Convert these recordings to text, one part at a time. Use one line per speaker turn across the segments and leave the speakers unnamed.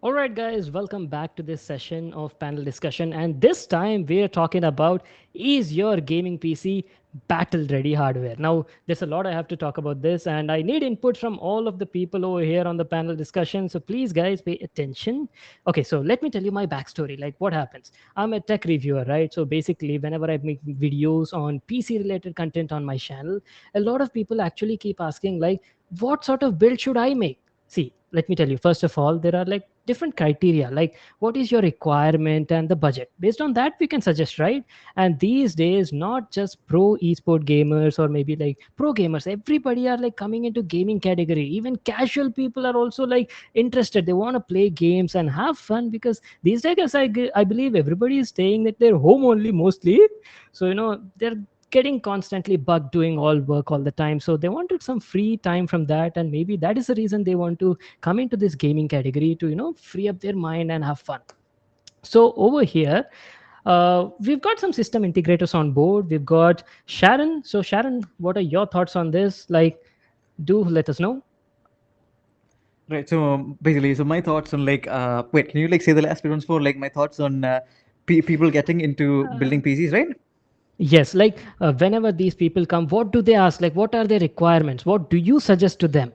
All right, guys, welcome back to this session of panel discussion. And this time we're talking about, is your gaming PC battle ready hardware? Now, there's a lot I have to talk about this, and I need input from all of the people over here on the panel discussion. So please, guys, pay attention. Okay, so let me tell you my backstory. Like, what happens? I'm a tech reviewer, right? So basically, whenever I make videos on PC related content on my channel, a lot of people actually keep asking, like, what sort of build should I make? See, let me tell you, first of all, there are like different criteria, like what is your requirement and the budget. Based on that, we can suggest, right? And these days, not just pro esport gamers or maybe like pro gamers, everybody are like coming into gaming category. Even casual people are also like interested. They want to play games and have fun, because these days I believe everybody is staying at their home only mostly. So they're getting constantly bugged doing all work all the time, so they wanted some free time from that, and maybe that is the reason they want to come into this gaming category to free up their mind and have fun. So over here, we've got some system integrators on board. We've got Sharon. So Sharon, what are your thoughts on this? Like, do let us know.
Right. So basically, so my thoughts on wait, can you like say the last bit once for like my thoughts on people getting into building PCs, right?
Yes, like whenever these people come, what do they ask? Like, what are their requirements? What do you suggest to them?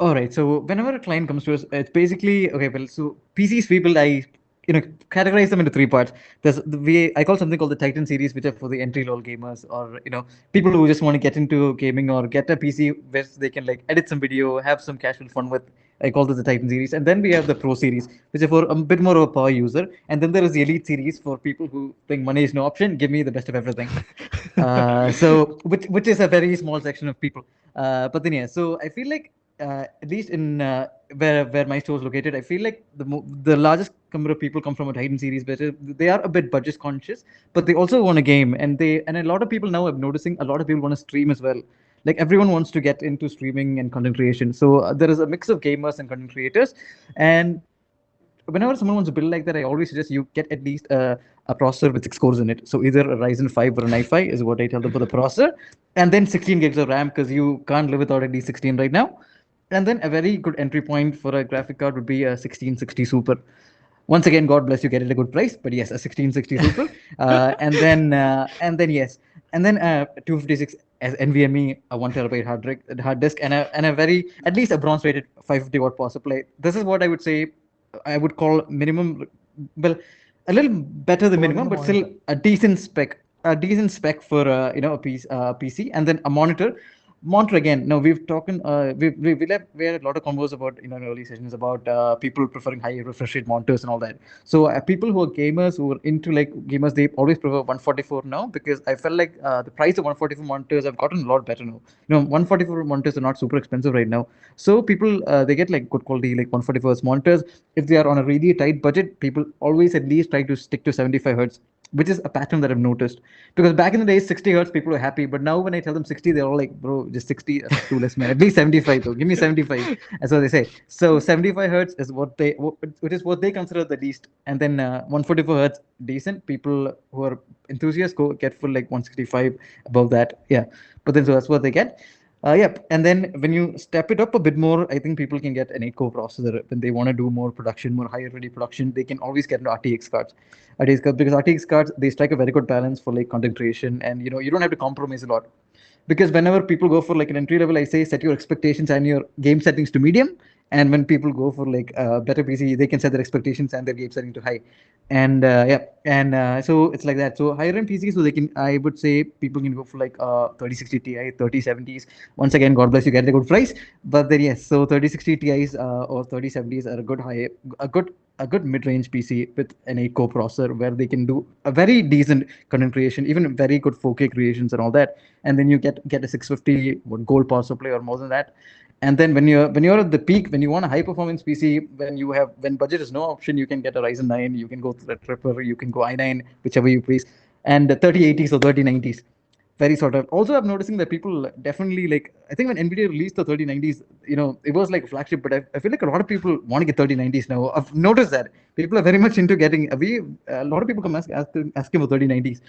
All right. So whenever a client comes to us, it's basically okay. Well, so PCs we build, categorize them into three parts. There's the way I call something called the Titan series, which are for the entry level gamers, or people who just want to get into gaming or get a PC where they can like edit some video, have some casual fun with. I call this the Titan series, and then we have the Pro series, which are for a bit more of a power user, and then there is the Elite series for people who think money is no option. Give me the best of everything. So which is a very small section of people. But then yeah, so I feel like at least in where my store is located, I feel like the largest number of people come from a Titan series, but they are a bit budget conscious, but they also want a game, and a lot of people now I'm noticing a lot of people want to stream as well. Like everyone wants to get into streaming and content creation, so there is a mix of gamers and content creators, and whenever someone wants to build like that, I always suggest you get at least a processor with 6 cores in it. So either a Ryzen 5 or an i5 is what I tell them for the processor, and then 16 gigs of RAM because you can't live without at least 16 right now. And then a very good entry point for a graphic card would be a 1660 Super. Once again, God bless you, get it at a good price. But yes, a 1660 Super, and then yes, and then 256 as NVMe, a 1 terabyte hard disk, and a very at least a bronze rated 550 watt power supply. This is what I would say. I would call minimum. Well, a little better than minimum, but still a decent spec. A decent spec for PC, and then a monitor again. Now we've talked we had a lot of convos about in early sessions about people preferring high refresh rate monitors and all that. So people who are gamers, who are into like gamers, they always prefer 144 now, because I felt like the price of 144 monitors have gotten a lot better now. 144 monitors are not super expensive right now, so people they get like good quality like 144 monitors. If they are on a really tight budget, people always at least try to stick to 75 hertz, which is a pattern that I've noticed. Because back in the days, 60 hertz, people were happy. But now when I tell them 60, they're all like, bro, just 60, that's too less, man. At least 75, though. Give me 75. That's what they say. So 75 hertz is which is what they consider the least. And then 144 hertz, decent. People who are enthusiasts get full like 165 above that. Yeah. But then so that's what they get. Yep. And then when you step it up a bit more, I think people can get an 8 core processor when they want to do more production, more higher ready production. They can always get an RTX cards. RTX cards, because RTX cards, they strike a very good balance for like content creation, and you don't have to compromise a lot. Because whenever people go for like an entry level, I say set your expectations and your game settings to medium. And when people go for like a better PC, they can set their expectations and their game setting to high. And yeah, and so it's like that. So higher end PCs, so they can, I would say people can go for like 3060 Ti, 3070s. Once again, God bless you, get a good price. But then yes, so 3060 Ti's or 3070s are a good mid-range PC with an 8 core processor, where they can do a very decent content creation, even very good 4K creations and all that. And then you get a 650 gold power supply or more than that. And then when you're at the peak, when you want a high performance PC, when budget is no option, you can get a Ryzen 9, you can go Threadripper, you can go i9, whichever you please, and the 3080s or 3090s. Very sort of. Also, I'm noticing that people definitely like. I think when Nvidia released the 3090s, it was like a flagship. But I feel like a lot of people want to get 3090s now. I've noticed that people are very much into getting. A lot of people come asking for 3090s.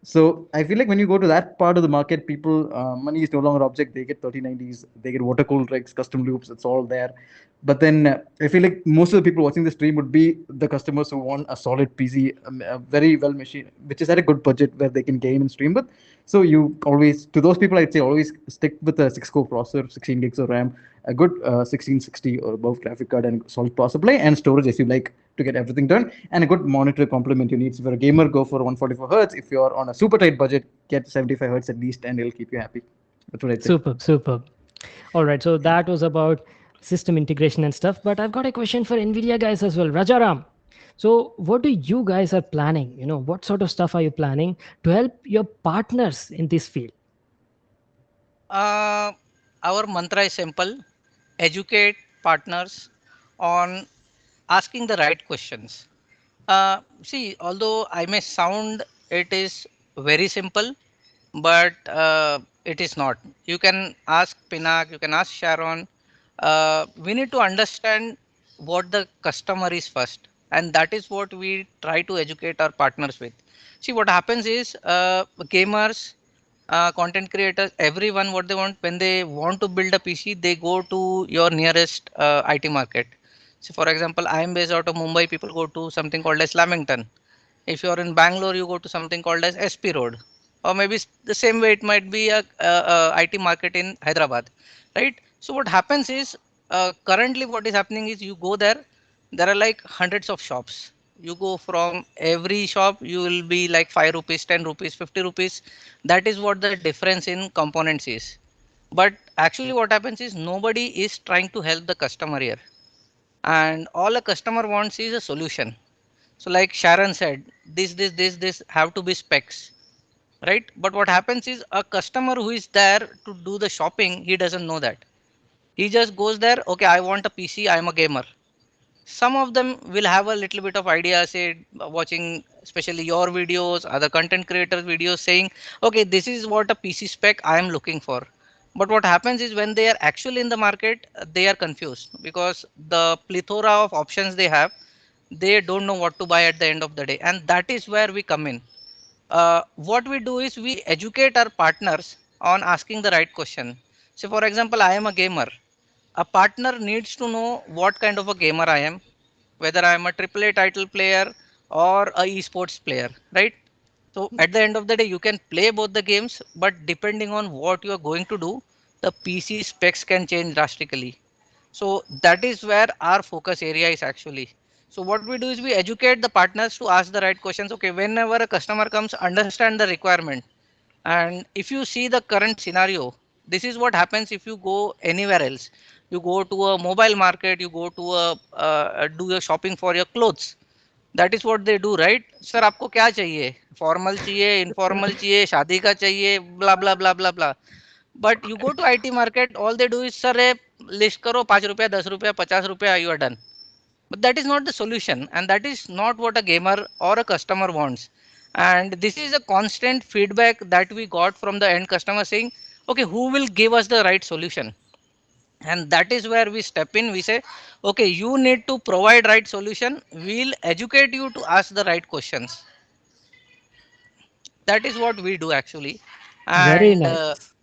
So I feel like when you go to that part of the market, people money is no longer object. They get 3090s, they get water cooled rigs, custom loops. It's all there. But then I feel like most of the people watching the stream would be the customers who want a solid PC, a very well machine, which is at a good budget where they can game and stream with. So you always, to those people, I'd say always stick with a 6 core processor, 16 gigs of RAM, a good 1660 or above graphic card, and solid power supply and storage if you like to get everything done, and a good monitor complement you need. So if you're a gamer, go for 144 hertz. If you're on a super tight budget, get 75 hertz at least, and it'll keep you happy. That's what I'd say.
Superb, superb. All right, so that was about system integration and stuff. But I've got a question for NVIDIA guys as well. Rajaram, so what do you guys are planning? What sort of stuff are you planning to help your partners in this field?
Uh, our mantra is simple: educate partners on asking the right questions. See, although I may sound it is very simple, but it is not. You can ask Pinank, you can ask Sharon. We need to understand what the customer is first, and that is what we try to educate our partners with. See, what happens is gamers, content creators, everyone, what they want when they want to build a PC, they go to your nearest IT market. So, for example, I am based out of Mumbai. People go to something called as Lamington. If you are in Bangalore, you go to something called as SP Road, or maybe the same way it might be a IT market in Hyderabad, right? So what happens is currently what is happening is you go there, there are like hundreds of shops. You go from every shop, you will be like 5 rupees, 10 rupees, 50 rupees. That is what the difference in components is. But actually, what happens is nobody is trying to help the customer here, and all a customer wants is a solution. So like Sharon said, this have to be specs, right? But what happens is a customer who is there to do the shopping, he doesn't know that. He just goes there, okay, I want a PC, I'm a gamer. Some of them will have a little bit of idea, say watching especially your videos, other content creators videos, saying, okay, this is what a PC spec I am looking for. But what happens is when they are actually in the market, they are confused because the plethora of options they have, they don't know what to buy at the end of the day, and that is where we come in. What we do is we educate our partners on asking the right question. So for example, I am a gamer. A partner needs to know what kind of a gamer I am, whether I am a AAA title player or a esports player, right? So at the end of the day, you can play both the games, but depending on what you are going to do, the PC specs can change drastically. So that is where our focus area is actually. So what we do is we educate the partners to ask the right questions. Okay, whenever a customer comes, understand the requirement. And if you see the current scenario, this is what happens if you go anywhere else. You go to a mobile market, you go to a do your shopping for your clothes. That is what they do, right? Sir, आपको क्या चाहिए? Formal चाहिए, informal चाहिए, शादी का चाहिए, blah blah blah blah blah. But you go to IT market, all they do is, sir, list करो 5 रुपया, 10 रुपया, 50 रुपया, you are done. But that is not the solution, and that is not what a gamer or a customer wants. And this is a constant feedback that we got from the end customer saying, okay, who will give us the right solution? And that is where we step in. We say, okay, you need to provide right solution. We'll educate you to ask the right questions. That is what we do actually.
Very
And
nice.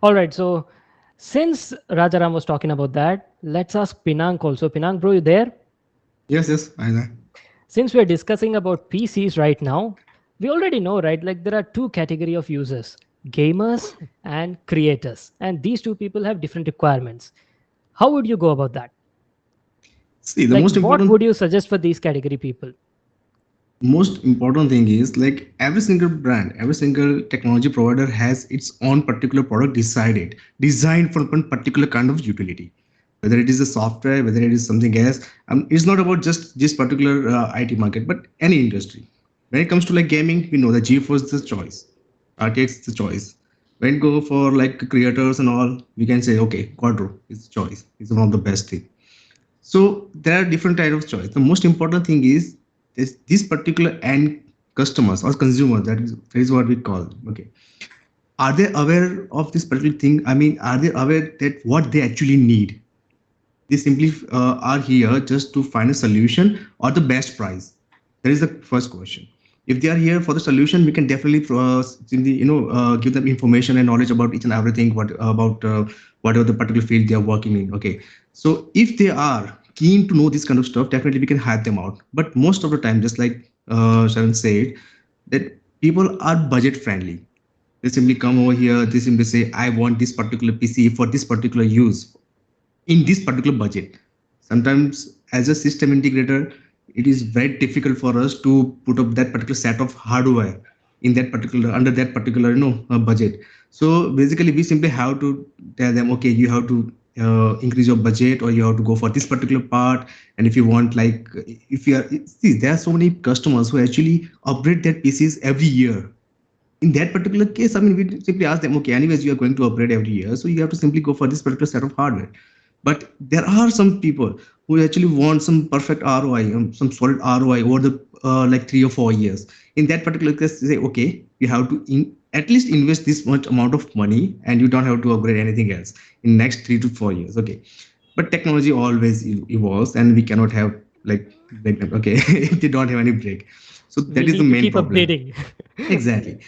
All right, so since Rajaram was talking about that, let's ask Pinank also. Pinank, bro, you there?
Yes, yes, I know.
Since we're discussing about PCs right now, we already know, right? Like there are two category of users, gamers and creators. And these two people have different requirements. How would you go about that?
See, the
Like what would you suggest for these category people?
most important thing is like every single brand, every single technology provider has its own particular product designed for one particular kind of utility. Whether it is a software, whether it is something else, it's not about just this particular IT market, but any industry. When it comes to like gaming, we know that GeForce is the choice, RTX is the choice. When go for like creators and all, we can say okay, Quadro is the choice. It's one of the best thing. So there are different types of choice. The most important thing is this particular end customers or consumer, that is what we call. Okay, are they aware of this particular thing? I mean, are they aware that what they actually need? They simply are here just to find a solution or the best price. That is the first question. If they are here for the solution, we can definitely simply, give them information and knowledge about each and everything, what about whatever the particular field they are working in. Okay, so if they are keen to know this kind of stuff, definitely we can help them out. But most of the time, just like Sharon said, that people are budget friendly. They simply come over here, they simply say, I want this particular PC for this particular use in this particular budget. Sometimes, as a system integrator, it is very difficult for us to put up that particular set of hardware in that particular under that particular budget. So basically, we simply have to tell them, okay, you have to increase your budget, or you have to go for this particular part. And if you want, like, if you are see, there are so many customers who actually upgrade their PCs every year. In that particular case, I mean, we simply ask them, okay, anyways, you are going to upgrade every year, so you have to simply go for this particular set of hardware. But there are some people who actually want some perfect ROI, some solid ROI over the like 3 or 4 years. In that particular case, they say, okay, you have to at least invest this much amount of money, and you don't have to upgrade anything else in next 3 to 4 years. Okay, but technology always evolves, and we cannot have like break them. Okay, if they don't have any break, so
We
that is the
need to
main
keep
problem.
updating.
Exactly.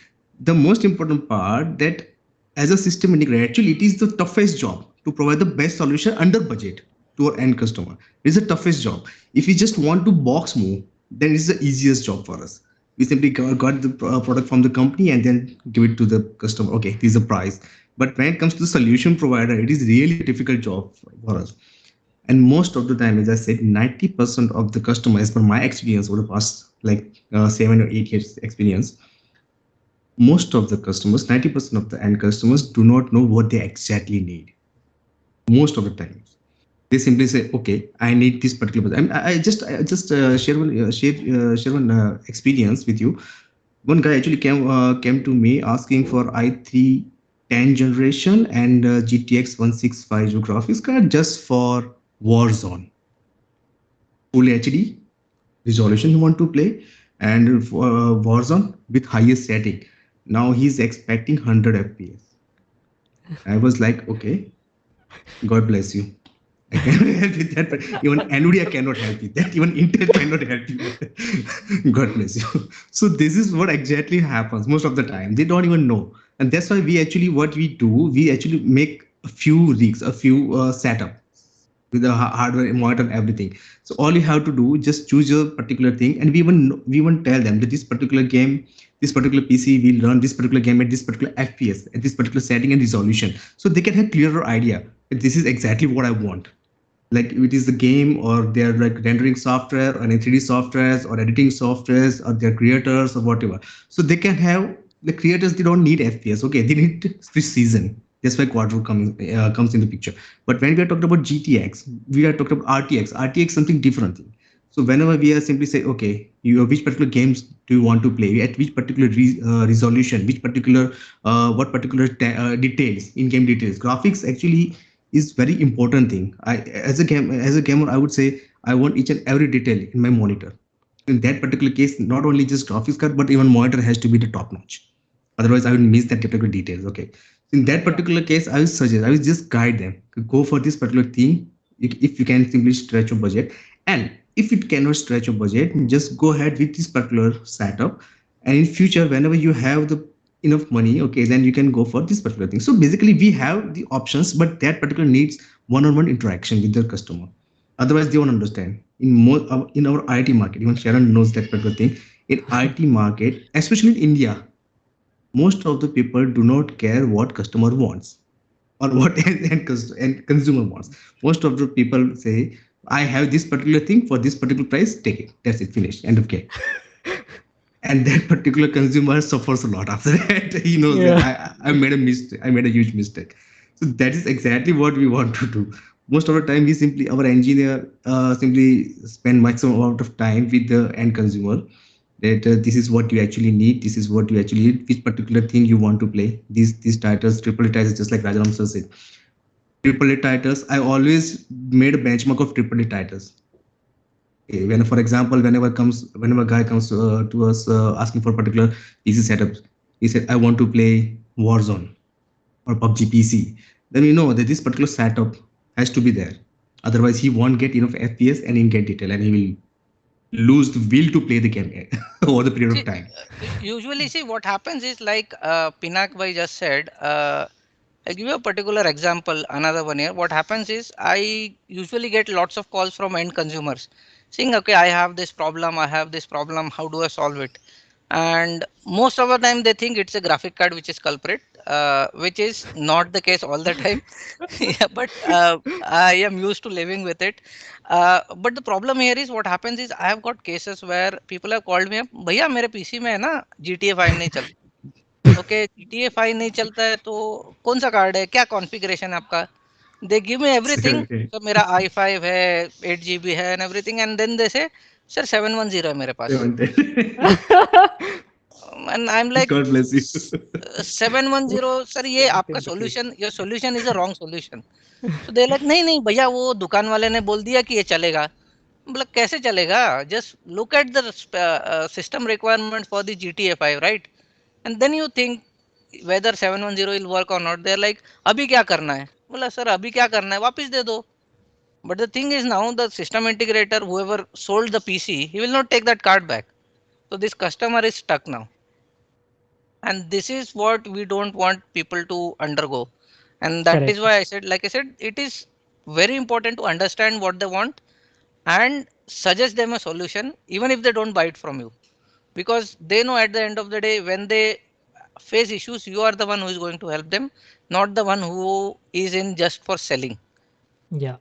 The most important part that as a system integrator, actually it is the toughest job to provide the best solution under budget to our end customer. It is the toughest job. If we just want to box move, then it's the easiest job for us. We simply got the product from the company and then give it to the customer. Okay, this is the price. But when it comes to the solution provider, it is really a difficult job for us. And most of the time, as I said, 90% of the customers, from my experience over the past like 7 or 8 years experience, most of the customers, 90% of the end customers do not know what they exactly need. Most of the times, they simply say, "Okay, I need this particular." I just share one experience with you. One guy actually came to me asking for i3 10 generation and GTX 165 graphics card just for Warzone, full HD resolution you want to play, and for Warzone with highest setting. Now he's expecting 100 FPS. I was like, okay, God bless you. I cannot help with that, but even Nvidia cannot help with that. Even Intel cannot help you with that. God bless you. So this is what exactly happens most of the time. They don't even know, and that's why we actually what we do. We actually make a few rigs, a few setup with the hardware monitor and everything. So all you have to do, just choose your particular thing, and we even tell them that this particular game, this particular PC will run this particular game at this particular FPS, at this particular setting and resolution, so they can have clearer idea that this is exactly what I want. Like it is the game, or they're like rendering software or any 3D softwares or editing softwares, or their creators or whatever. So they can have the creators, they don't need FPS. Okay, they need precision. That's why quadro comes in the picture. But when we are talking about GTX, we are talking about RTX something different thing. So whenever we are simply say, okay, you which particular games do you want to play at which particular resolution, which particular what particular details, in-game details, graphics actually is very important thing. I as a gamer, I would say I want each and every detail in my monitor. In that particular case, not only just graphics card, but even monitor has to be the top notch. Otherwise, I will miss that particular details. Okay. In that
Yeah.
particular case, I will suggest, I will just guide them go for this particular thing. If you can simply stretch your budget, and if it cannot stretch your budget, just go ahead with this particular setup. And in future, whenever you have the enough money, okay, then you can go for this particular thing. So basically, we have the options, but that particular needs one-on-one interaction with the customer. Otherwise, they won't understand. In our IT market, even Sharon knows that particular thing. In IT market, especially in India, most of the people do not care what customer wants or what end consumer wants. Most of the people say, I have this particular thing for this particular price, take it. That's it, finished, end of game. And that particular consumer suffers a lot after that. He knows that
Yeah.
I made a mistake, I made a huge mistake. So that is exactly what we want to do. Most of the time, we simply our engineer simply spend maximum amount of time with the end consumer, that this is what you actually need, this is what you actually need, which particular thing you want to play. These titles, triple A titles, just like Rajaram sir said, triple A titles. I always made a benchmark of triple A titles. Okay, when, for example, whenever a guy comes to us asking for particular PC setups, he said, I want to play Warzone or PUBG PC. Then we know that this particular setup has to be there. Otherwise, he won't get enough FPS and in get detail, and he will lose the will to play the game over the period of
See,
time.
usually, see what happens is like Pinak bhai just said. I'll give you a particular example. Another one here. What happens is I usually get lots of calls from end consumers saying, "Okay, I have this problem. I have this problem. How do I solve it?" And most of the time they think it's a graphic card which is culprit, which is not the case all the time. Yeah, but I am used to living with it. But the problem here is what happens is I have got cases where people have called me up, भैया मेरे PC में है ना GTA 5 नहीं चलता। Okay, GTA 5 नहीं चलता है तो कौन सा कार्ड है, क्या कॉन्फ़िगरेशन है आपका? They give me everything.
Okay.
तो मेरा i5 है, 8 GB है and everything, and then they say sir 710 है मेरे पास। And I am like
God bless you.
710 sir, ये आपका solution, your solution is a wrong solution. तो दे लाइक नहीं नहीं भैया, वो दुकान वाले ने बोल दिया कि ये चलेगा। मतलब कैसे चलेगा? Just look at the system requirement for the GTA 5, right? And then you think whether 710 will work or not. There like अभी क्या करना है? बोला सर अभी क्या करना है, वापस दे दो। But the thing is now the system integrator whoever sold the PC, he will not take that card back. So this customer is stuck now, and this is what we don't want people to undergo. And that is
Correct.
why I said, like I said, it is very important to understand what they want and suggest them a solution even if they don't buy it from you, because they know at the end of the day when they face issues, you are the one who is going to help them, not the one who is in just for selling.
Yeah.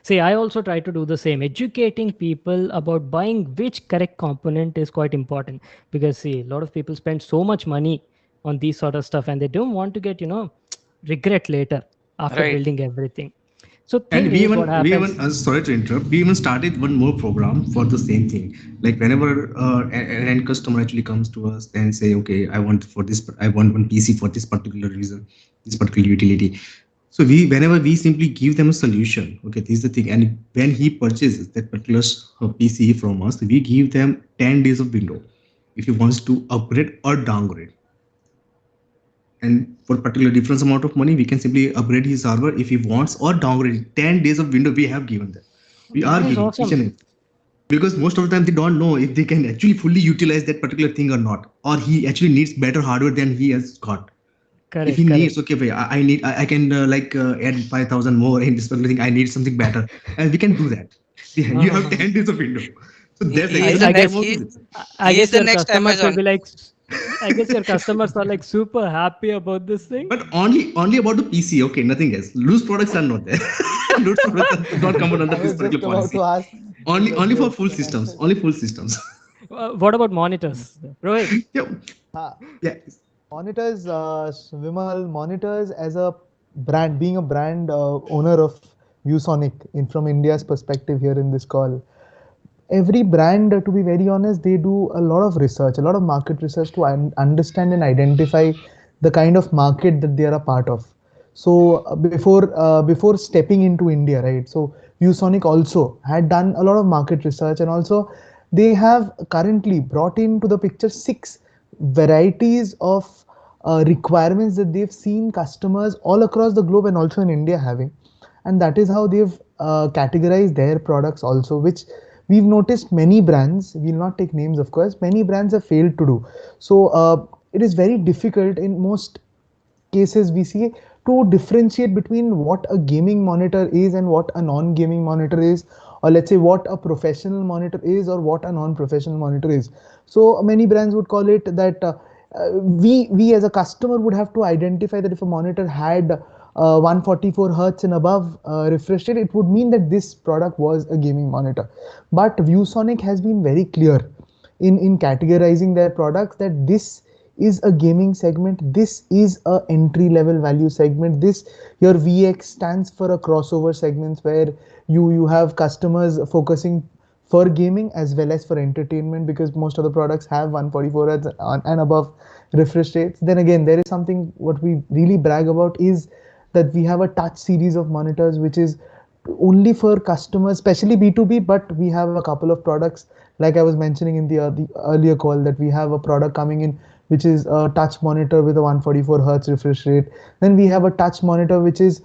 See, I also try to do the same. Educating people about buying which correct component is quite important, because see, a lot of people spend so much money on these sort of stuff and they don't want to get, regret later after
Right,
building everything. So
And
thing is what
we even
happens.
sorry to interrupt. We even started one more program for the same thing. Like whenever an end customer actually comes to us and say, okay, I want one PC for this particular reason, this particular utility. So whenever we simply give them a solution, okay, this is the thing. And when he purchases that particular PC from us, we give them 10 days of window if he wants to upgrade or downgrade. And for particular difference amount of money, we can simply upgrade his server if he wants or downgrade it. 10 days of window we have given them. We are
That is
giving each and
awesome.
every, because most of the time they don't know if they can actually fully utilize that particular thing or not, or he actually needs better hardware than he has got. If he
Correct, correct.
needs, okay, bhai, I can add 5,000 more in this particular thing, I need something better, and we can do that. Yeah, you have 10 days of window. So that's
he is
I,
the
I
excellent time
next
guess
also.
he,
I
he is
guess
the
your
next
customers will
Amazon.
be like, I guess your customers are like super happy about this thing.
But only about the PC, okay, nothing else. Loose products are not there. Loose products do not come under
I
this
was just
particular
about to
policy.
ask
Only for
this
full
when I
systems.
said,
Only full systems.
What about monitors, Rohit?
Yeah,
ah,
yeah.
monitors, Vimal, monitors as a brand, being a brand owner of ViewSonic in from India's perspective here in this call, every brand, to be very honest, they do a lot of research, a lot of market research to understand and identify the kind of market that they are a part of. So before stepping into India, right? So ViewSonic also had done a lot of market research, and also they have currently brought into the picture six varieties of requirements that they've seen customers all across the globe and also in India having, and that is how they've categorized their products also, which we've noticed many brands, we'll not take names of course, many brands have failed to do. So it is very difficult in most cases we see to differentiate between what a gaming monitor is and what a non-gaming monitor is, or let's say what a professional monitor is or what a non-professional monitor is. So many brands would call it that we as a customer would have to identify that if a monitor had 144 hertz and above refresh rate, it would mean that this product was a gaming monitor. But ViewSonic has been very clear in categorizing their products that this is a gaming segment, this is a entry level value segment, this your VX stands for a crossover segments where you have customers focusing for gaming as well as for entertainment, because most of the products have 144 hertz and above refresh rates. Then again, there is something what we really brag about is that we have a touch series of monitors which is only for customers, especially B2B, but we have a couple of products like I was mentioning in the earlier call that we have a product coming in which is a touch monitor with a 144 hertz refresh rate. Then we have a touch monitor which is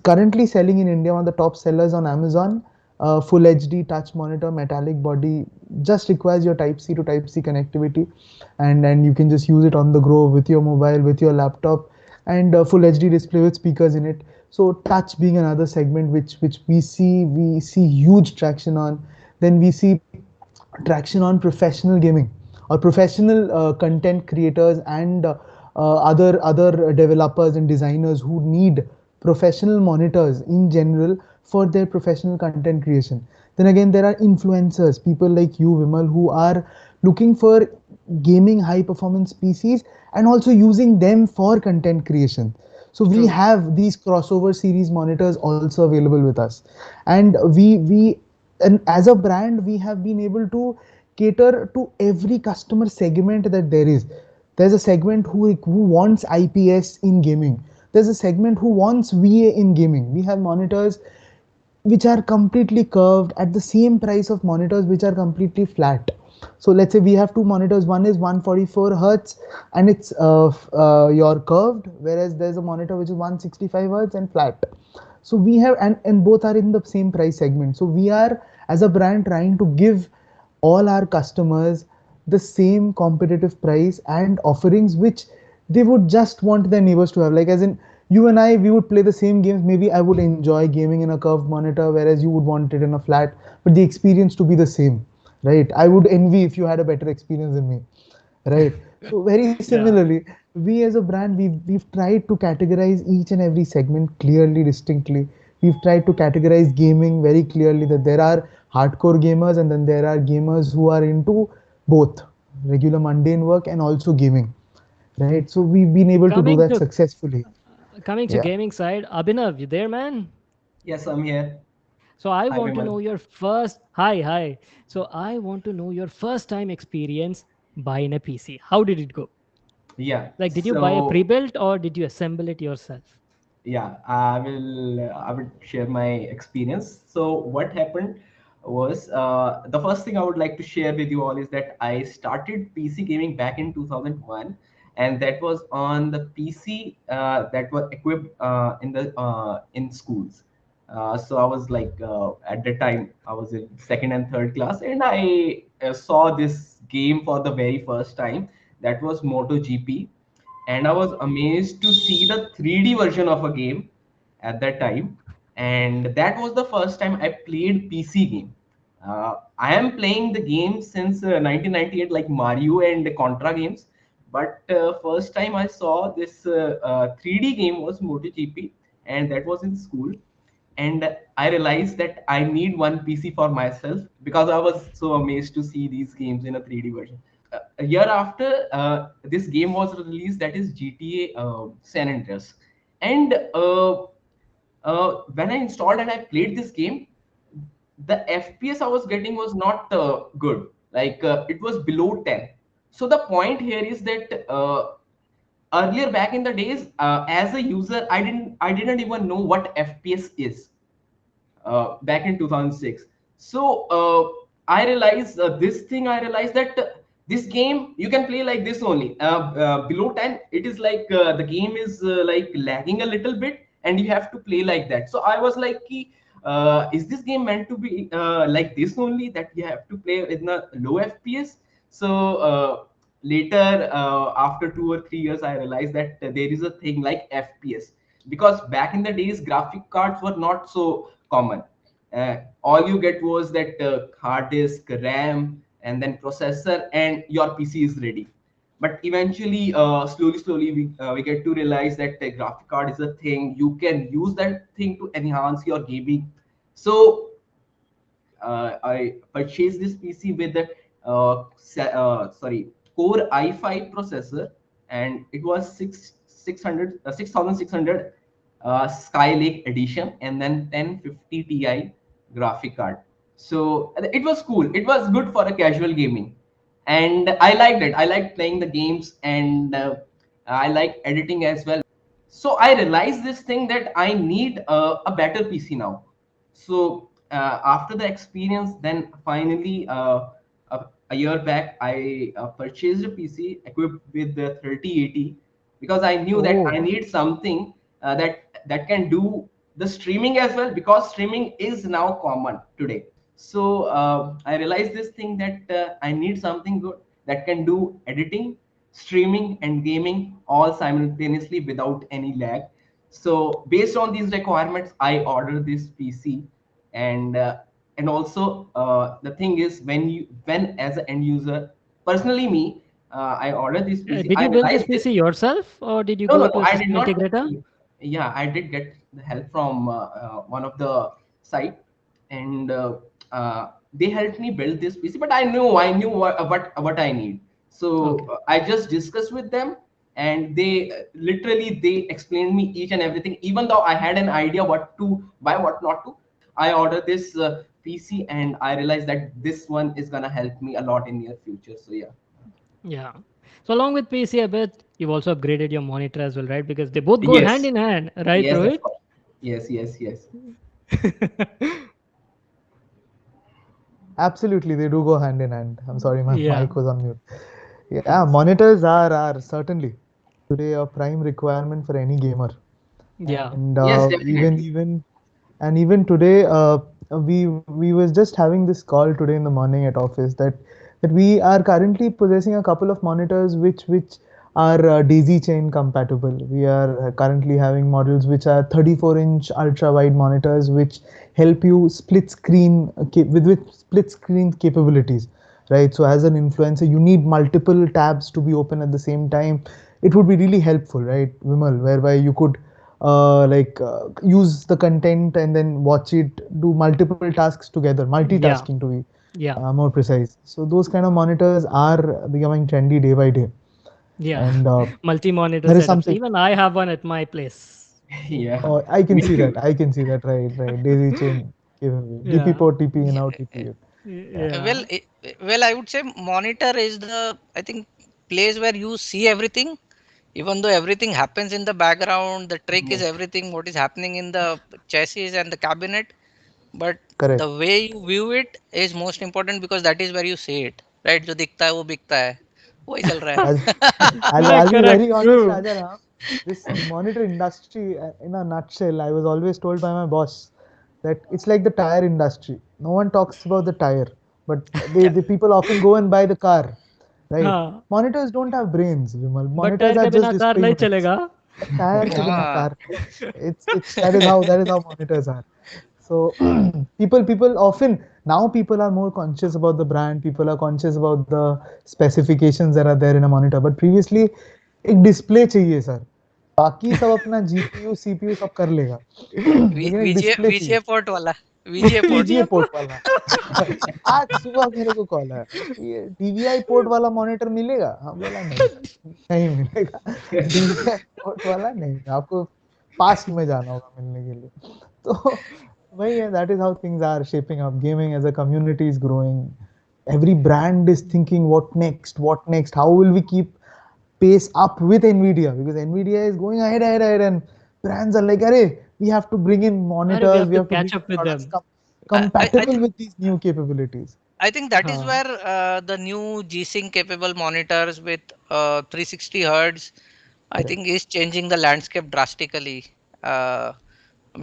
currently selling in India, one of the top sellers on Amazon, full HD touch monitor, metallic body, just requires your Type C to Type C connectivity, and you can just use it on the go with your mobile, with your laptop, and full HD display with speakers in it. So touch being another segment which we see huge traction on. Then we see traction on professional gaming or professional content creators and other developers and designers who need professional monitors in general for their professional content creation. Then again, there are influencers, people like you, Vimal, who are looking for gaming high performance PCs and also using them for content creation. So we
True.
have these crossover series monitors also available with us, and we as a brand we have been able to cater to every customer segment that there is. There's a segment who wants IPS in gaming. There's a segment who wants VA in gaming. We have monitors which are completely curved at the same price of monitors which are completely flat. So let's say we have two monitors. One is 144 hertz and it's your curved, whereas there's a monitor which is 165 hertz and flat. So we have, and both are in the same price segment. So we are as a brand trying to give all our customers the same competitive price and offerings which they would just want their neighbors to have. Like as in you and I, we would play the same games. Maybe I would enjoy gaming in a curved monitor, whereas you would want it in a flat, but the experience to be the same, right? I would envy if you had a better experience than me, right? So very
Yeah.
similarly, we as a brand, we've tried to categorize each and every segment clearly, distinctly. We've tried to categorize gaming very clearly, that there are hardcore gamers and then there are gamers who are into both regular mundane work and also gaming, right? So we've been able to do
Coming
that
to
successfully.
coming to
Yeah.
gaming side, Abhinav, you there, man?
Yes, I'm here.
So I
Hi,
want to know
Vimal.
your first hi. So I want to know your first time experience buying a PC. How did it go?
Yeah.
Like, did you buy a
So
pre-built or did you assemble it yourself?
yeah, I would share my experience. So what happened was the first thing I would like to share with you all is that I started PC gaming back in 2001, and that was on the PC that were equipped in schools. So I was like at the time I was in second and third class, and I saw this game for the very first time. That was MotoGP, and I was amazed to see the 3D version of a game at that time. And that was the first time I played PC game. I am playing the game since 1998, like Mario and Contra games. But first time I saw this 3D game was MotoGP, and that was in school. And I realized that I need one PC for myself because I was so amazed to see these games in a 3D version. A year after this game was released, that is GTA San Andreas. And when I installed and I played this game, the FPS I was getting was not good. Like it was below 10. So the point here is that earlier back in the days, as a user, I didn't even know what FPS is back in 2006. So I realized this thing. I realized that this game you can play like this only. Below 10, it is like the game is like lagging a little bit, and you have to play like that. So I was like, is this game meant to be like this only? That you have to play in a low FPS? So later, after 2 or 3 years, I realized that there is a thing like FPS, because back in the days graphic cards were not so common. All you get was that hard disk, RAM, and then processor, and your PC is ready. But eventually, slowly, we get to realize that the graphic card is a thing. You can use that thing to enhance your gaming. So I purchased this PC with the Core i5 processor, and it was 6600 Skylake edition, and then 1050 Ti graphic card. So it was cool. It was good for a casual gaming, and I liked it. I liked playing the games, and I like editing as well. So I realized this thing that I need a better PC now. So after the experience, then finally a year back, I purchased a PC equipped with the 3080, because I knew that I
Oh.
need something that can do the streaming as well, because streaming is now common today. So I realized this thing that I need something good that can do editing, streaming and gaming all simultaneously without any lag. So based on these requirements, I ordered this PC. And also the thing is, when as an end user, personally me, I ordered this PC,
Did
I
you build this
realized this.
PC yourself or did you
No,
go
no, no,
to a
I did
system
not.
integrator?
Yeah, I did get the help from one of the site, and they helped me build this PC. But I knew what I need. So
Okay.
I just discussed with them, and they literally they explained me each and everything. Even though I had an idea what to buy, what not to, I ordered this PC, and I realized that this one is gonna help me a lot in near future. So yeah.
Yeah. So along with PC, I bet you've also upgraded your monitor as well, right? Because they both go hand
Yes.
in hand, right,
Yes, of
Rohit?
course. Yes, yes, yes.
Absolutely, they do go hand in hand. I'm sorry, my
Yeah.
mic was on mute. Yeah, monitors are certainly today a prime requirement for any gamer.
Yeah.
And
Yes,
even
definitely.
even and even today, we was just having this call today in the morning at office that we are currently possessing a couple of monitors which are daisy chain compatible. We are currently having models which are 34-inch ultra wide monitors which help you split screen with split screen capabilities, right? So as an influencer, you need multiple tabs to be open at the same time. It would be really helpful, right, Vimal, whereby you could use the content and then watch it, do multiple tasks together,
Yeah.
multitasking to be
Yeah.
more precise. So those kind of monitors are becoming trendy day by day,
Yeah.
and
Multi-monitor
there is
setups.
something.
Even I have one at my place.
Yeah,
Oh, I can
me
see that.
too.
I can see that. Right, right. Daisy chain capability. DP
Yeah.
port, TP in, out, TP in. Yeah.
Well,
Yeah.
I would say monitor is the, I think, place where you see everything. Even though everything happens in the background, the trick is
Yes.
everything what is happening in the chassis and the cabinet. But
Correct.
the way you view it is most important, because that is where you see it, right? जो दिखता है वो बिकता है, वही चल रहा
Raj,
है.
I'll be
Correct.
very honest,
True.
Rajaram. This monitor industry, in a nutshell, I was always told by my boss that it's like the tire industry. No one talks about the tire, but
Yeah.
the people often go and buy the car, right?
हाँ.
Monitors don't have brains, Vimal.
But
Monitors
tyre
are
के
just
बिना car
display
नहीं
units.
चलेगा.
Tire ke bina
हाँ.
car. It's that is how monitors are. So people often, now people are more conscious about the brand. People are conscious about the specifications that are there in a monitor. But previously एक display चाहिए sir, बाकी सब अपना GPU CPU सब कर लेगा, लेकिन एक
वीजीए
डिस्प्ले चाहिए।
वीजीए पोर्ट वाला, VGA port.
VGA
VGA
port वाला। आज सुबह मेरे को कॉल है, ये डीवीआई पोर्ट वाला मॉनिटर मिलेगा? हाँ, बोला नहीं सर, नहीं मिलेगा। डीवीआई पोर्ट वाला नहीं, आपको पास्ट में जाना होगा मिलने के लिए। तो वही है, that is how things are shaping up. Gaming as a community is growing, every brand is thinking what next, how will we keep pace up with Nvidia, because Nvidia is going ahead, and brands are like, "Arey, we have to bring in
अरे we
monitors,
have
we
to
have to
catch
bring in
up with
products
them.
compatible with these new capabilities."
I think that is
हाँ.
where the new G-Sync capable monitors with 360 hertz, I
Correct.
think, is changing the landscape drastically. Uh,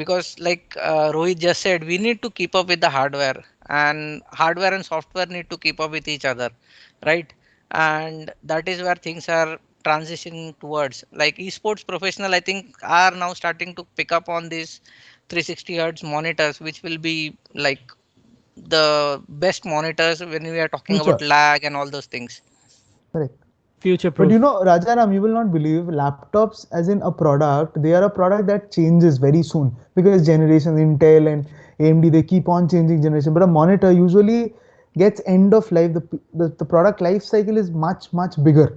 because, like Rohit just said, we need to keep up with the hardware, and hardware and software need to keep up with each other, right? And that is where things are transitioning towards. Like esports professional, I think, are now starting to pick up on these 360 hertz monitors, which will be like the best monitors when we are talking about
Future.
lag and all those things.
Correct.
Future
But you
proof.
know, Rajaram, you will not believe, laptops as in a product, they are a product that changes very soon, because generations, Intel and AMD, they keep on changing generation. But a monitor usually gets end of life. The product life cycle is much bigger.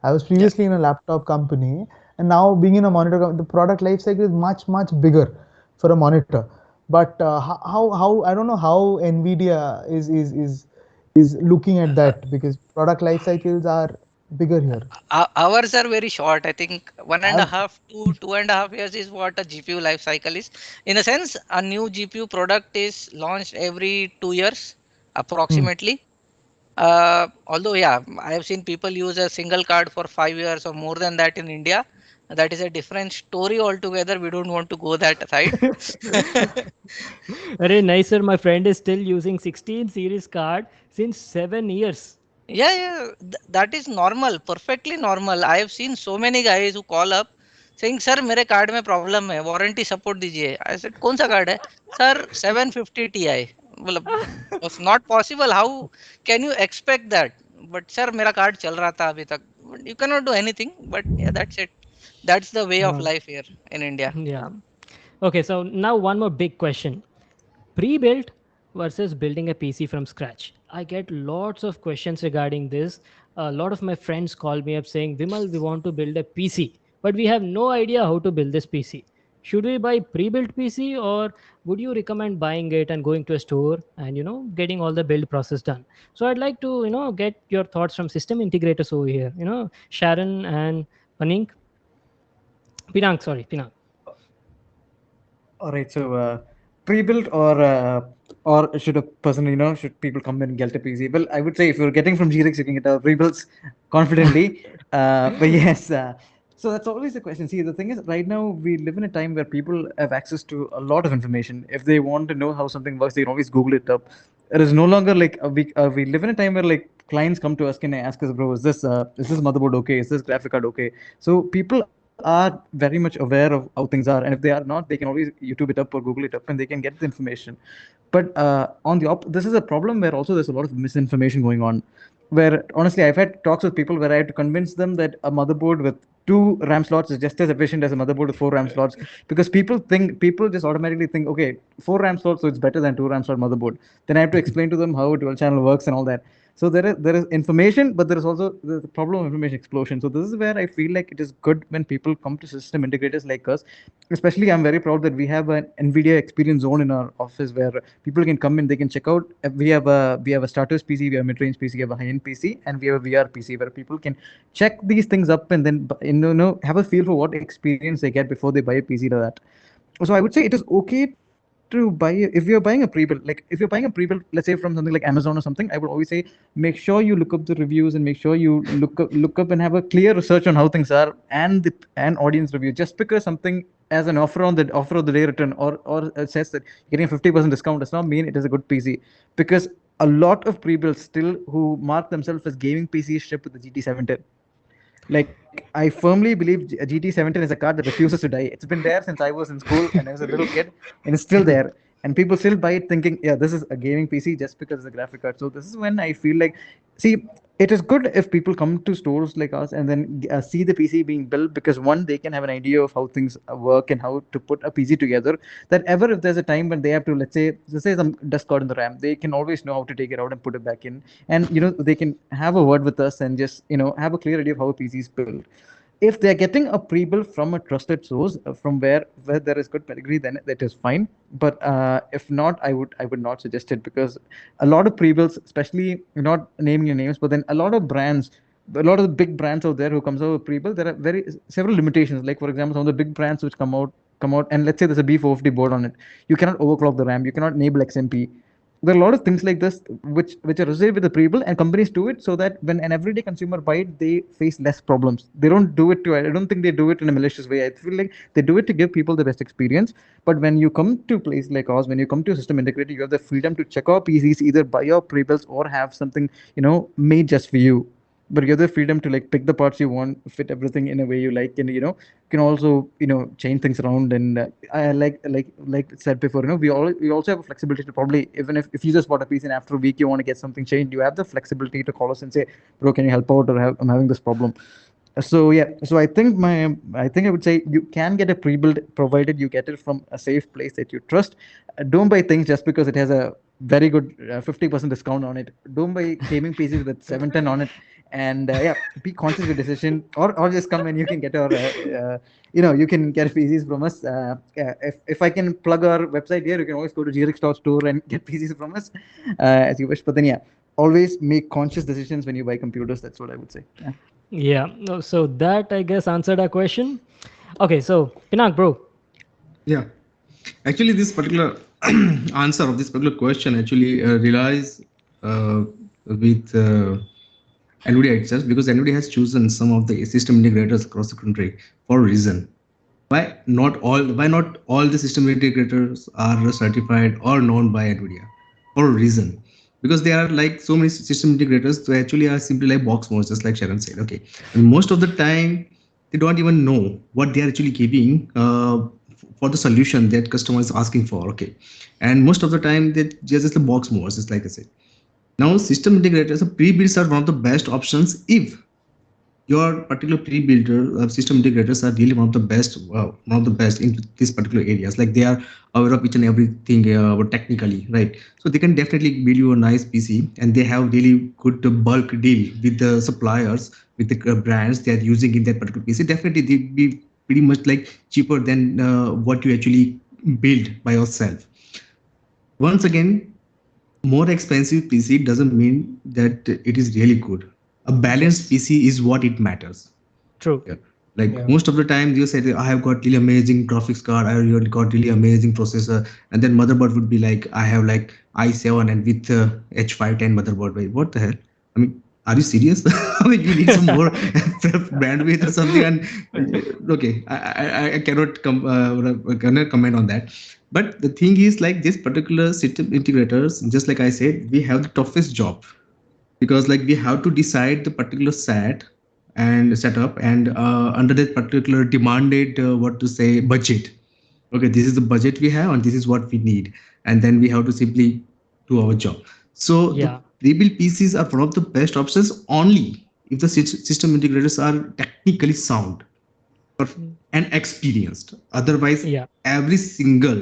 I was
Yeah.
previously in a laptop company, and now being in a monitor company, the product life cycle is much bigger for a monitor. But how I don't know how Nvidia is looking at that, because product life cycles are bigger here.
Hours are very short. I think one and a
Have
half to 2.5 years is what a GPU life cycle is. In a sense, a new GPU product is launched every 2 years,
hmm,
approximately. Although, yeah, I have seen people use a single card for 5 years or more than that in India. That is a different story altogether. We don't want to go that side.
Very nice, sir. My friend is still using 16 series card since 7 years.
Yeah, yeah, that is normal, perfectly normal. I have seen so many guys who call up saying, "Sir, मेरे card में problem है, warranty support दीजिए." I said, "कौन सा card है?" "Sir, 750 Ti." मतलब it's not possible. How can you expect that? But sir, मेरा card चल रहा था अभी तक. You cannot do anything. But yeah, that's it. That's the way of
Uh,
life here in India.
yeah. Okay, so now one more big question. Pre-built versus building a PC from scratch. I get lots of questions regarding this. A lot of my friends call me up saying, Vimal, we want to build a PC, but we have no idea how to build this PC. Should we buy pre-built PC, or would you recommend buying it and going to a store and getting all the build process done? So I'd like to get your thoughts from system integrators over here. Sharon and Panink. Pinank, sorry, Pinank.
All right, so pre-built or should a person, should people come in and get a PC? Well, I would say if you're getting from G-Rex, you can get a pre-builts confidently. But yes, so that's always the question. See, the thing is, right now we live in a time where people have access to a lot of information. If they want to know how something works, they can always Google it up. It is no longer like we live in a time where like clients come to us and ask us, bro, is this motherboard okay? Is this graphic card okay? So people are very much aware of how things are, and if they are not, they can always YouTube it up or Google it up, and they can get the information. But this is a problem where also there's a lot of misinformation going on. Where honestly, I've had talks with people where I had to convince them that a motherboard with two RAM slots is just as efficient as a motherboard with four RAM slots, because people just automatically think, okay, four RAM slots, so it's better than two RAM slot motherboard. Then I have to explain to them how dual channel works and all that. So there is information, but there is also the problem of information explosion. So this is where I feel like it is good when people come to system integrators like us. Especially, I'm very proud that we have an NVIDIA experience zone in our office where people can come in, they can check out. We have a starters PC, we have a mid-range PC, we have a high-end PC, and we have a VR PC where people can check these things up and then have a feel for what experience they get before they buy a PC to that. So I would say it is okay to buy if you're buying a pre-built, like if you're buying a pre-built, let's say from something like Amazon or something. I would always say make sure you look up the reviews and make sure you look up and have a clear research on how things are and audience review. Just because something as an offer of the day written or it says that you're getting a 50% discount does not mean it is a good PC, because a lot of pre-builds still who mark themselves as gaming PCs ship with the GT710. Like, I firmly believe a GT710 is a card that refuses to die. It's been there since I was in school and I was a little kid, and it's still there. And people still buy it thinking, yeah, this is a gaming PC just because it's a graphic card. So this is when I feel like, see, it is good if people come to stores like us and then see the PC being built, because one, they can have an idea of how things work and how to put a PC together. That ever if there's a time when they have to, let's say some dust got in the RAM, they can always know how to take it out and put it back in, and they can have a word with us and just have a clear idea of how a PC is built. If they're getting a pre-built from a trusted source, from where there is good pedigree, then that is fine. But if not, I would not suggest it, because a lot of pre-builds, especially, not naming your names, but then a lot of the big brands out there who comes out with pre-build, there are several limitations. Like, for example, some of the big brands which come out, and let's say there's a B450 board on it, you cannot overclock the RAM, you cannot enable XMP. There are a lot of things like this which are reserved with the pre-build, and companies do it so that when an everyday consumer buy it, they face less problems. They don't do it I don't think they do it in a malicious way. I feel like they do it to give people the best experience. But when you come to a place like ours, when you come to a system integrator, you have the freedom to check out PCs, either buy your pre-builds or have something made just for you. But you have the freedom to like pick the parts you want, fit everything in a way you like, and you can also change things around. And I like said before, we also have a flexibility to, probably, even if you just bought a piece and after a week you want to get something changed, you have the flexibility to call us and say, bro, can you help out, or I'm having this problem. So yeah, so I think I would say you can get a pre-built, provided you get it from a safe place that you trust. Don't buy things just because it has a very good 50% discount on it. Don't buy gaming PCs with 710 on it. And yeah, be conscious of your decision, or just come and you can get our you can get PCs from us. If I can plug our website here, you can always go to grx.store and get PCs from us, as you wish. But then yeah, always make conscious decisions when you buy computers. That's what I would say. Yeah.
Yeah. No, so that, I guess, answered our question. Okay, so Pinank, bro.
Yeah, actually, this particular answer of this particular question actually relies with NVIDIA itself, because NVIDIA has chosen some of the system integrators across the country for a reason. Why not all the system integrators are certified or known by NVIDIA? For a reason. Because there are like so many system integrators who actually are simply like box modes, just like Sharon said. Okay. And most of the time they don't even know what they are actually giving for the solution that customer is asking for. Okay. And most of the time they just the box modes, just like I said. Now system integrators, pre-builds are one of the best options if your particular pre-builder system integrators are really one of the best in these particular areas. Like they are aware of each and everything technically, right? So they can definitely build you a nice PC, and they have really good bulk deal with the suppliers, with the brands they are using in that particular PC. Definitely they be pretty much like cheaper than what you actually build by yourself. Once again, more expensive PC doesn't mean that it is really good. A balanced
Yes,
PC is what it matters.
true.
Yeah. Like
Yeah.
most of the time, you say, I have got really amazing graphics card, I really got really amazing processor, and then motherboard would be like, I have like i7 and with H510 motherboard. Wait, what the hell? I mean, are you serious? I mean, you need some more bandwidth or something. And okay, I cannot comment on that. But the thing is, like this particular system integrators, just like I said, we have the toughest job, because like we have to decide the particular set and setup, and under that particular demanded what to say budget. Okay, this is the budget we have and this is what we need, and then we have to simply do our job. So the
Yeah.
pre-built PCs are one of the best options only if the system integrators are technically sound
Mm.
and experienced. Otherwise,
Yeah.
every single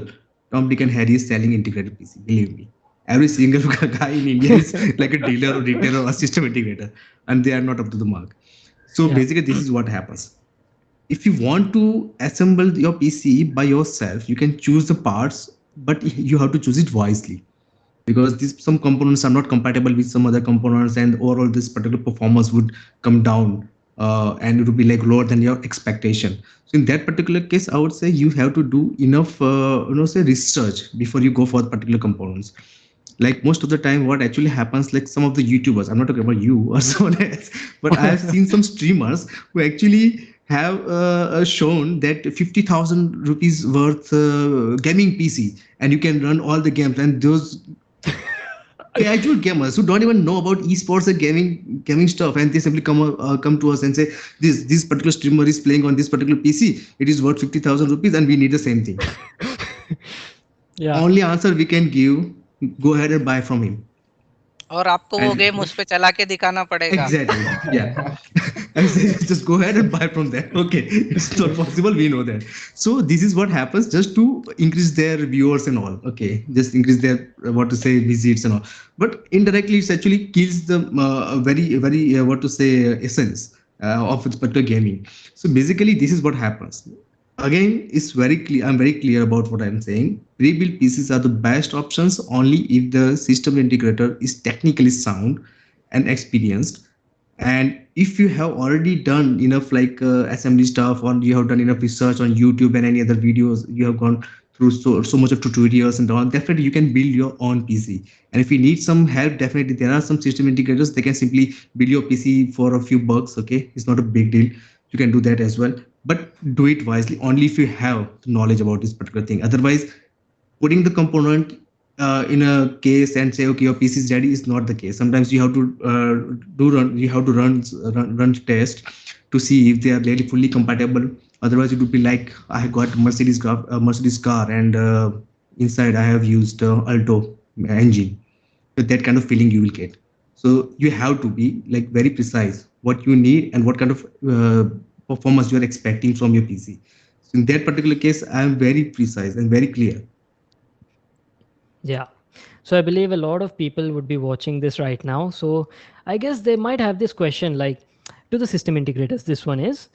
Tom, Dick, and Harry is selling integrated PC. Believe me, every single guy in India is like a dealer or retailer or a system integrator, and they are not up to the mark. So
Yeah.
basically, this is what happens. If you want to assemble your PC by yourself, you can choose the parts, but you have to choose it wisely, because these some components are not compatible with some other components, and overall this particular performance would come down, and it would be like lower than your expectation. So in that particular case, I would say you have to do enough say research before you go for the particular components. Like most of the time what actually happens, like some of the YouTubers, I'm not talking about you or someone else, but I have seen some streamers who actually have shown that 50,000 rupees worth gaming PC, and you can run all the games, and those casual gamers who don't even know about esports or gaming stuff, and they simply come to us and say, this particular streamer is playing on this particular PC, it is worth 50,000 rupees and we need the same thing.
Yeah.
Only answer we can give, go ahead and buy from him.
और आपको वो
And
game उस पे चला के दिखाना पड़ेगा।
exactly, yeah. I say just go ahead and buy from there. Okay, it's not possible. We know that. So this is what happens just to increase their viewers and all. Okay, just increase their what to say visits and all. But indirectly, it actually kills the very what to say essence of its particular gaming. So basically, this is what happens. Again, it's very clear. I'm very clear about what I'm saying. Pre-built PCs are the best options only if the system integrator is technically sound and experienced, and if you have already done enough like assembly stuff, or you have done enough research on YouTube and any other videos, you have gone through so much of tutorials and all, definitely you can build your own PC. And if you need some help, definitely there are some system integrators, they can simply build your PC for a few bucks. Okay, it's not a big deal, you can do that as well, but do it wisely only if you have the knowledge about this particular thing. Otherwise, putting the component in a case and say, okay, your PC is ready, is not the case. Sometimes you have to you have to run test to see if they are really fully compatible. Otherwise, it would be like I have got Mercedes car, and inside I have used Alto engine. So that kind of feeling you will get. So you have to be like very precise what you need and what kind of performance you are expecting from your PC. So in that particular case, I am very precise and very clear.
Yeah. So I believe a lot of people would be watching this right now. So I guess they might have this question like to the system integrators. This one is,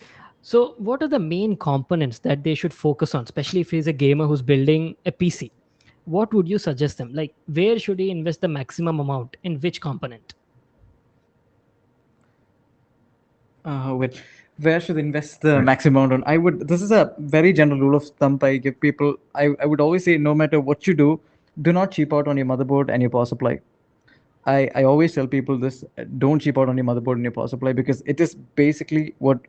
so what are the main components that they should focus on, especially if he's a gamer who's building a PC? What would you suggest them? Like, where should he invest the maximum amount in which component?
With where should invest the maximum amount on? I would. This is a very general rule of thumb I give people. I would always say, no matter what you do not cheap out on your motherboard and your power supply. I always tell people this: don't cheap out on your motherboard and your power supply, because it is basically what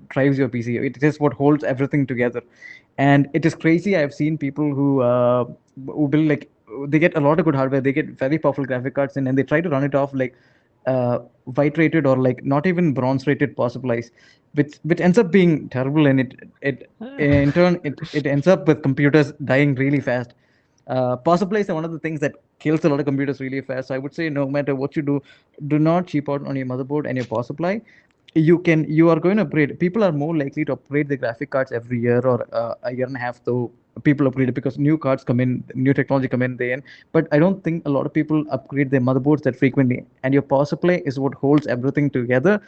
drives your PC. It is what holds everything together, and it is crazy. I've seen people who build like, they get a lot of good hardware, they get very powerful graphic cards in, and they try to run it off like white rated or like not even bronze rated power supplies, which ends up being terrible, and it in turn it ends up with computers dying really fast. Power supplies are one of the things that kills a lot of computers really fast. So I would say no matter what you do not cheap out on your motherboard and your power supply. You are going to upgrade. People are more likely to upgrade the graphic cards every year or a year and a half, though people upgrade it because new cards come in, new technology come in the end. But I don't think a lot of people upgrade their motherboards that frequently, and your power supply is what holds everything together.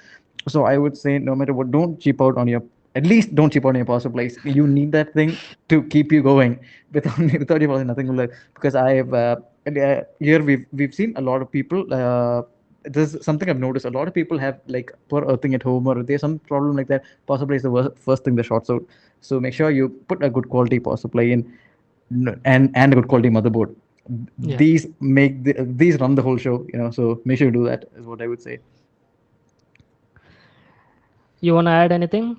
So I would say no matter what, don't cheap out on your, at least don't cheap out on your power supplies. You need that thing to keep you going. Without without your power, nothing will work. Because here we've seen a lot of people. There's something I've noticed. A lot of people have like poor earthing at home, or there's some problem like that. Power supply is the first thing that shorts out. So make sure you put a good quality power supply in, and a good quality motherboard.
Yeah.
These run the whole show. So make sure you do that. Is what I would say.
You want to add anything,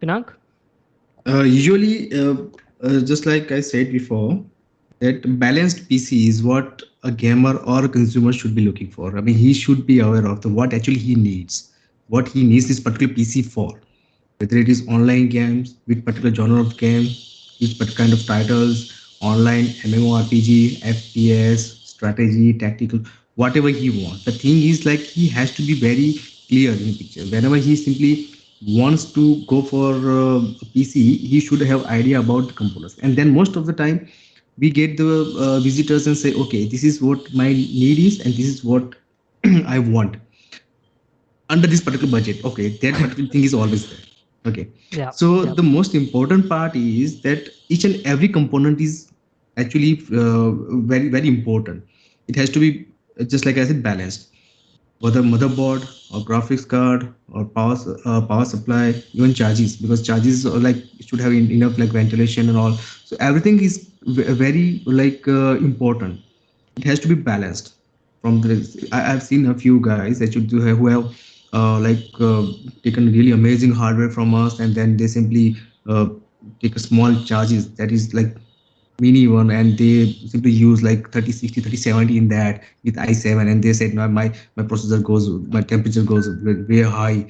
Pinank?
Usually, just like I said before, that balanced PC is what a gamer or a consumer should be looking for. I mean, he should be aware of what actually he needs, what he needs this particular PC for, whether it is online games, with particular genre of game, with what kind of titles, online MMORPG, FPS, strategy, tactical, whatever he wants. The thing is, like, he has to be very clear in picture. Whenever he simply wants to go for a PC, he should have idea about the components. And then most of the time, we get the visitors and say, okay, this is what my need is, and this is what I want under this particular budget. Okay, that particular thing is always there. Okay,
Yeah.
so
Yeah.
the most important part is that each and every component is actually very important. It has to be just like I said, balanced, whether motherboard or graphics card or power supply, even charges, because charges are like should have enough like ventilation and all. So everything is very like important. It has to be balanced. From the I've seen a few guys that should do who have taken really amazing hardware from us, and then they simply uh, take a small charges that is like mini one, and they simply use like 3060, 3070 in that with i7, and they said no, my processor goes, my temperature goes way high.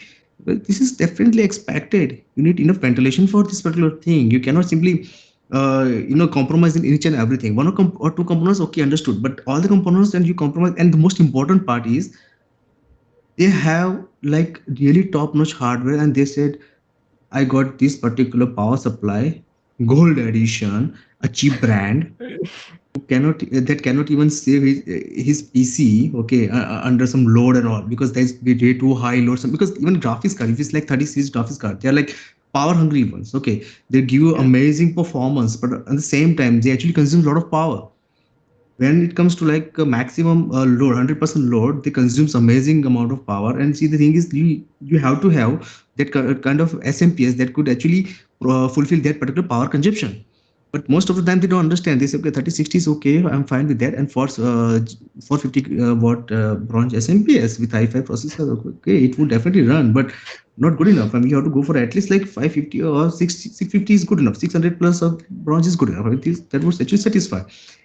But this is definitely expected. You need enough ventilation for this particular thing. You cannot simply compromise in each and everything. One or two components, okay, understood, but all the components, and you compromise. And the most important part is they have like really top notch hardware, and they said I got this particular power supply, gold edition, a cheap brand, cannot that cannot even save his PC, okay, under some load and all, because there's way too high load. Some, because even graphics card, if it's like 36 graphics card, they're like power hungry ones. Okay, they give you amazing performance, but at the same time, they actually consume a lot of power. When it comes to like a maximum load, 100% load, they consumes amazing amount of power. And see, the thing is, you have to have that kind of SMPS that could actually fulfill that particular power consumption. But most of the time they don't understand. They say, okay, 3060 is okay, I'm fine with that. And for 450 watt bronze SMPS with i5 processor, okay, it would definitely run, but not good enough. I mean, you have to go for at least like 550 or 650 is good enough. 600 plus of bronze is good enough. I mean, that would actually satisfy.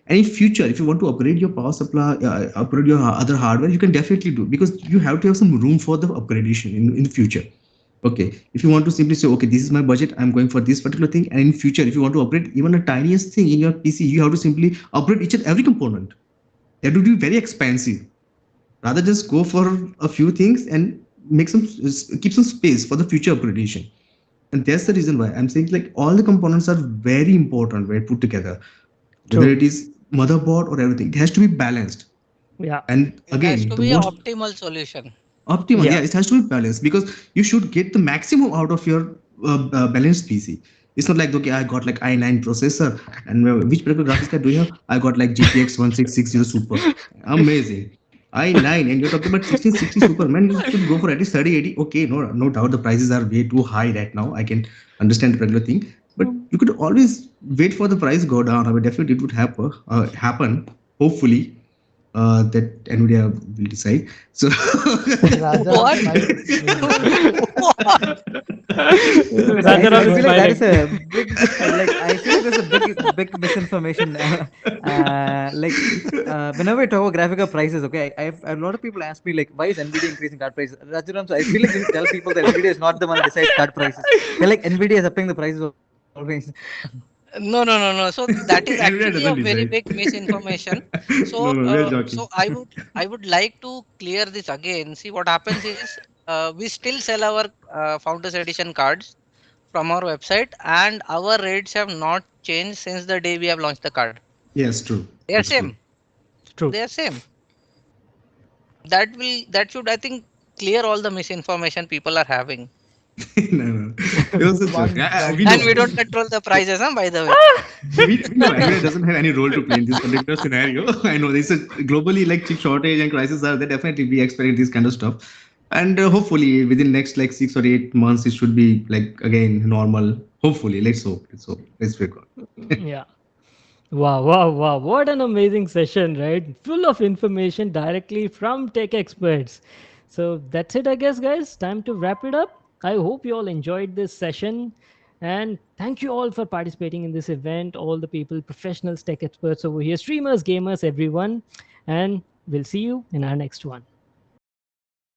And in future, if you want to upgrade your power supply, upgrade your other hardware, you can definitely do, because you have to have some room for the upgradation in the future. Okay, if you want to simply say, okay, this is my budget, I'm going for this particular thing, and in future, if you want to upgrade even the tiniest thing in your PC, you have to simply upgrade each and every component. That would be very expensive. Rather, just go for a few things and make some keep some space for the future upgradation. And that's the reason why I'm saying like all the components are very important when put together, whether
True.
it is motherboard or everything. It has to be balanced.
Yeah.
And
It has
again,
to
the
be a
most
optimal solution.
optimal,
Yeah.
yeah, it has to be balanced, because you should get the maximum out of your balanced PC. It's not like, okay, I got like i9 processor, and which particular graphics card do you have? I got like GTX 1660 Super. Amazing. i9, and you're talking about 1660 Super. Man, you should go for at least 3080. Okay, no doubt the prices are way too high right now. I can understand the regular thing, but you could always wait for the price go down. I mean, definitely it would happen, hopefully. that Nvidia will decide. So
Rajaram
What?
smiles.
What?
Rajaram
I
is
feel like that is
smiling.
a big, like I feel like there's a big misinformation. Whenever we talk about graphical prices, okay, a lot of people ask me like, why is Nvidia increasing card prices? Rajaram, so I feel like you should tell people that Nvidia is not the one that decides card prices. They're like Nvidia is upping the prices always.
No, no, no, no. So that is
Nvidia
actually a
doesn't
very
decide.
big misinformation.
No,
So,
no, we are joking.
so I would like to clear this again. See, what happens is, we still sell our Founders Edition cards from our website, and our rates have not changed since the day we have launched the card.
Yes, true.
They are
That's true.
same.
True.
They are same. That should, I think, clear all the misinformation people are having.
No, no. It was a joke.
One
We
job.
And
know.
we don't control the prices, huh, by the way.
We know Nvidia doesn't have any role to play in this particular scenario. I know there's a globally like chip shortage and crisis are there. Definitely we expect this kind of stuff. And hopefully within next like 6 or 8 months, it should be like again normal. Hopefully, let's hope. Let's hope. Let's pray God.
Yeah. Wow, wow, wow. What an amazing session, right? Full of information directly from tech experts. So that's it, I guess, guys. Time to wrap it up. I hope you all enjoyed this session. And thank you all for participating in this event. All the people, professionals, tech experts over here, streamers, gamers, everyone. And we'll see you in our next one.